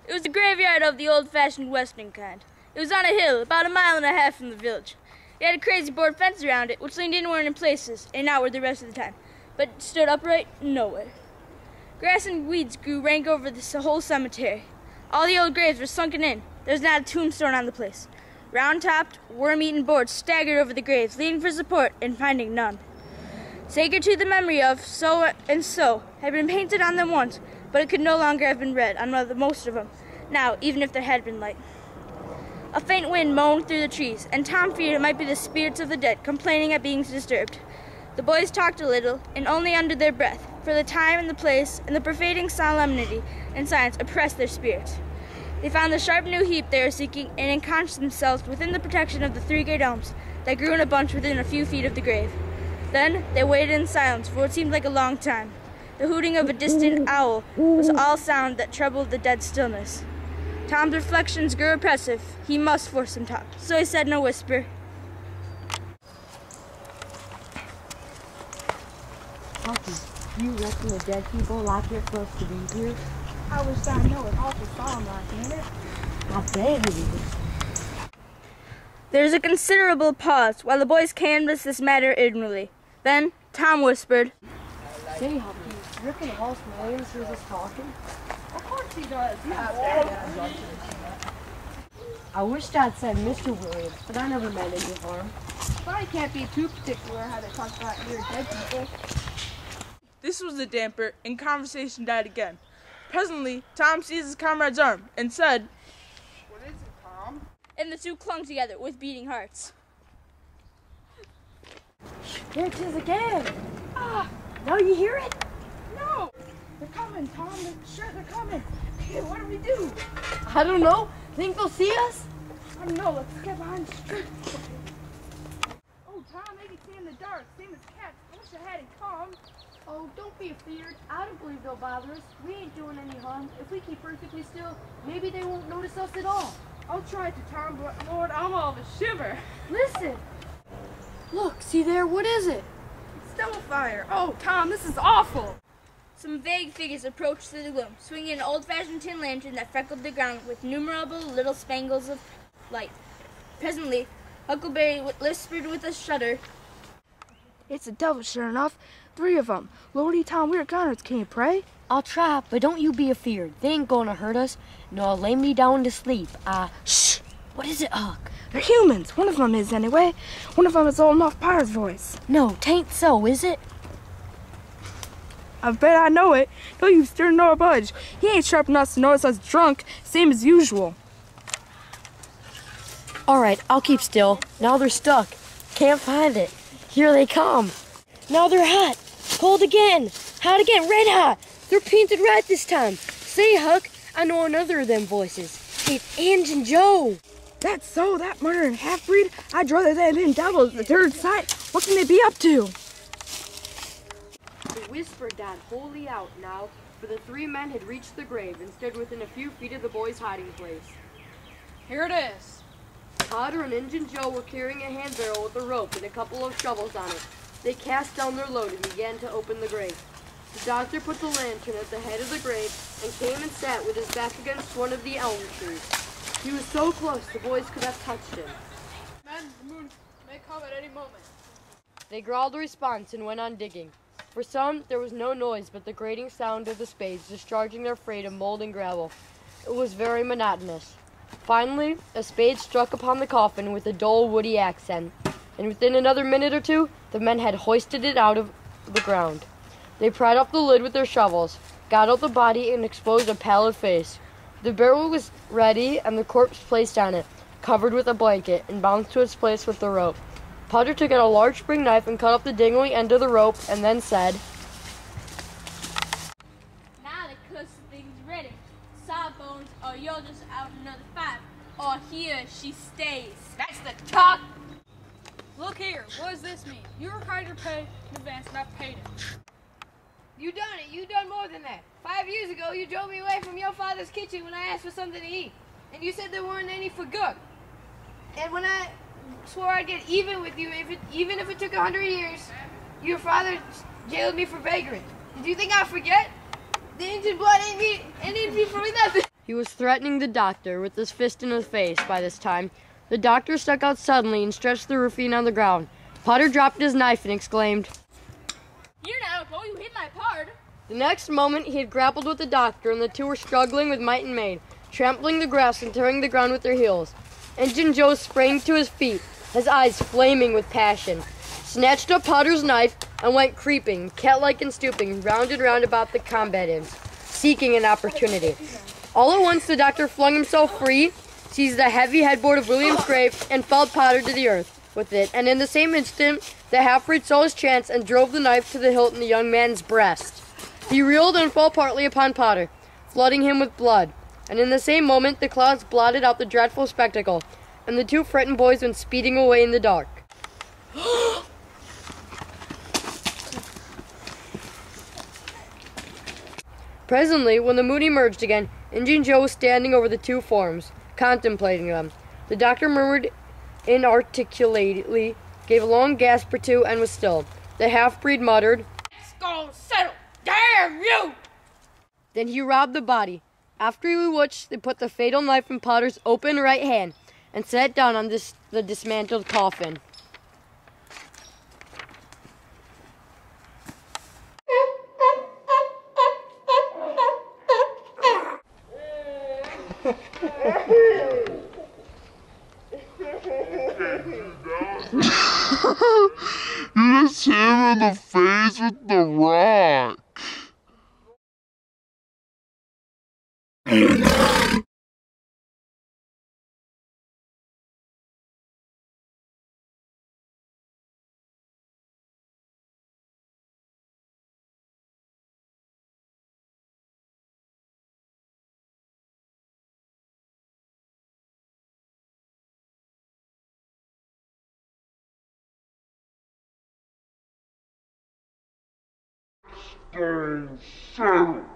It was the graveyard of the old-fashioned western kind. It was on a hill, about 1.5 miles from the village. It had a crazy board fence around it, which leaned inward in places and outward the rest of the time, but stood upright nowhere. Grass and weeds grew rank over the whole cemetery. All the old graves were sunken in. There was not a tombstone on the place. Round-topped, worm-eaten boards staggered over the graves, leaning for support and finding none. Sacred to the memory of so and so had been painted on them once, but it could no longer have been read on most of them, now, even if there had been light. A faint wind moaned through the trees, and Tom feared it might be the spirits of the dead complaining at being disturbed. The boys talked a little, and only under their breath, for the time and the place and the pervading solemnity and silence oppressed their spirits. They found the sharp new heap they were seeking and ensconced themselves within the protection of the 3 great elms that grew in a bunch within a few feet of the grave. Then they waited in silence for what seemed like a long time. The hooting of a distant owl was all sound that troubled the dead stillness. Tom's reflections grew oppressive. He must force some talk, so he said in a whisper, Hucky, you reckon the dead people like it for us to be here? I wish I know it awful solemn like, ain't it? I bet it is. There was a considerable pause while the boys canvassed this matter ignorantly. Then Tom whispered, Say, Hucky, you reckon Hoss Williams hears us talking? Of course he does. I wish Dad said Mr. Williams, but I never meant any harm. But I can't be too particular how they talk about your dead people. This was the damper, and conversation died again. Presently, Tom seized his comrade's arm and said, What is it, Tom? and the two clung together with beating hearts. There it is again! Ah! Now you hear it? No! They're coming, Tom. They're coming. Hey, what do we do? I don't know. Think they'll see us? I don't know. Let's get behind the street. Oh, Tom, they can see in the dark. Same as cats. I wish I hadn't come. Oh, don't be afeared. I don't believe they'll bother us. We ain't doing any harm. If we keep perfectly still, maybe they won't notice us at all. I'll try to, Tom, but Lord, I'm all of a shiver. Listen! Look, see there? What is it? Stellafire. Oh, Tom, this is awful. Some vague figures approached through the gloom, swinging an old-fashioned tin lantern that freckled the ground with innumerable little spangles of light. Presently, Huckleberry whispered with a shudder, It's a devil, sure enough. 3 of them. Lordy, Tom, we're gunners. Can you pray? I'll try, but don't you be afeared. They ain't gonna hurt us. No, lay me down to sleep. Shh! What is it, Huck? They're humans. One of them is, anyway. One of them is old Muff Pyre's voice. No, tain't so, is it? I bet I know it. Don't you stir nor budge. He ain't sharp enough to notice us drunk, same as usual. Alright, I'll keep still. Now they're stuck. Can't find it. Here they come. Now they're hot. Cold again. Hot again. Red hot. They're painted red this time. Say, Huck, I know another of them voices. It's Injun Joe. That's so, that murdering half-breed. I'd rather they had been devils the third sight. What can they be up to? The whisper died wholly out now, for the 3 men had reached the grave and stood within a few feet of the boys' hiding place. Here it is. Potter and Injun Joe were carrying a hand barrel with a rope and a couple of shovels on it. They cast down their load and began to open the grave. The doctor put the lantern at the head of the grave and came and sat with his back against one of the elm trees. He was so close the boys could have touched him. Men, the moon may come at any moment. They growled a response and went on digging. For some, there was no noise but the grating sound of the spades discharging their freight of mold and gravel. It was very monotonous. Finally, a spade struck upon the coffin with a dull, woody accent, and within another minute or 2, the men had hoisted it out of the ground. They pried up the lid with their shovels, got out the body, and exposed a pallid face. The barrel was ready, and the corpse placed on it, covered with a blanket, and bound to its place with the rope. Potter took out a large spring knife and cut off the dangling end of the rope, and then said, Now the cuss thing's ready. Sawbones, or you're just out another 5. Or here she stays. That's the talk. Look here, what does this mean? You required your pay in advance and I paid it. You done it. You done more than that. 5 years ago, you drove me away from your father's kitchen when I asked for something to eat. And you said there weren't any for good. And when I swore I'd get even with you, even if it took 100 years, your father jailed me for vagrancy. Did you think I'd forget? The Injun blood ain't need me for nothing. He was threatening the doctor with his fist in his face by this time. The doctor stuck out suddenly and stretched the ruffian on the ground. Potter dropped his knife and exclaimed, "You're not a boy, you hit my pard." The next moment he had grappled with the doctor, and the two were struggling with might and main, trampling the grass and tearing the ground with their heels. Injun Joe sprang to his feet, his eyes flaming with passion, snatched up Potter's knife, and went creeping, cat-like and stooping, round and round about the combatants, seeking an opportunity. All at once the doctor flung himself free, seized the heavy headboard of William's grave, and felled Potter to the earth with it, and in the same instant the half-breed saw his chance and drove the knife to the hilt in the young man's breast. He reeled and fell partly upon Potter, flooding him with blood, and in the same moment the clouds blotted out the dreadful spectacle, and the two frightened boys went speeding away in the dark. Presently, when the moon emerged again, Injun Joe was standing over the two forms, contemplating them. The doctor murmured inarticulately, gave a long gasp or two, and was still. The half-breed muttered, It's gonna settle. Damn you! Then he robbed the body, after which they put the fatal knife in Potter's open right hand and sat down on the dismantled coffin. You just hit him in the face with the rock. Stay settled.